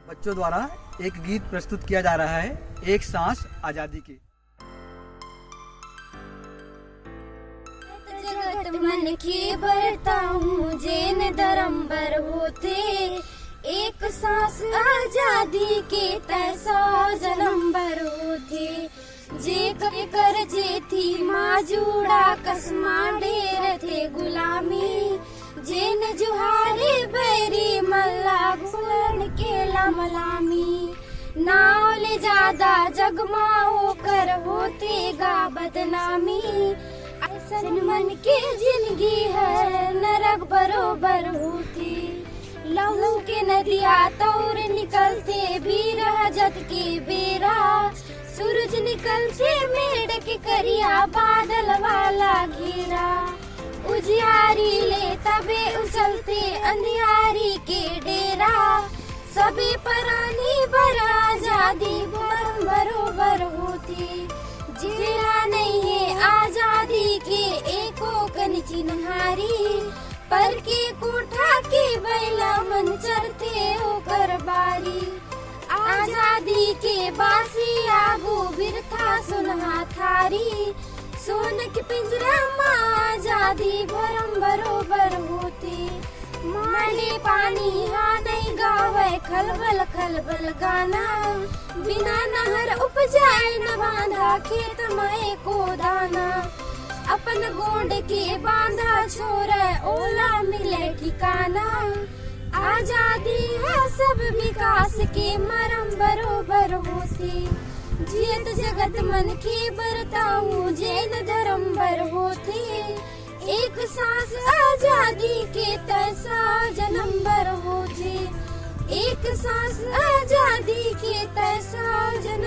बच्चों द्वारा एक गीत प्रस्तुत किया जा रहा है, एक सांस आजादी की। जगत मन के बरताऊं जैन धर्मबर होते, एक सांस आजादी के तैसो जन्मबर होते। जे कर जे थी माँ जूड़ा कसमा ढेर थे गुलामी, जेन जुहारे बैरी मल्ला गुलन के लमलामी। नाव ले ज्यादा जगमाओ कर होते गा बदनामी, ऐसन मन के जिंदगी है नरक बरोबर होती। लहू के नदिया तौर निकलते भी रजत के बेरा, सूरज निकलते मेढ़ के करिया बादल वाला घेरा। उजियारी ले तबे उछलते अंधियारी के डेरा, सबे परानी बर आजादी भरम बरोबर होती। जिला नहीं है आजादी के एको कन चिन्हारी, पर के कोठा के बैला मन चरते होकर बारी। आजादी के बासी आगो बिरथा सुनहा थारी, सोन के पिंजरा माँ आजादी भरम बरोबर होती। माने पानी हाँ नहीं गावे खलबल खलबल गाना, बिना नहर उपजाए न बांधा खेत में को दाना। अपन गोंड के बांधा छोरे ओला मिले ठिकाना, आजादी है सब विकास के मरम बरोबर होती। जियत जगत मन की बरताऊं जैन धर्म बर होती, एक सांस आजादी के तैसा जन्म बर होती। एक सांस आजादी के तैसा जन्म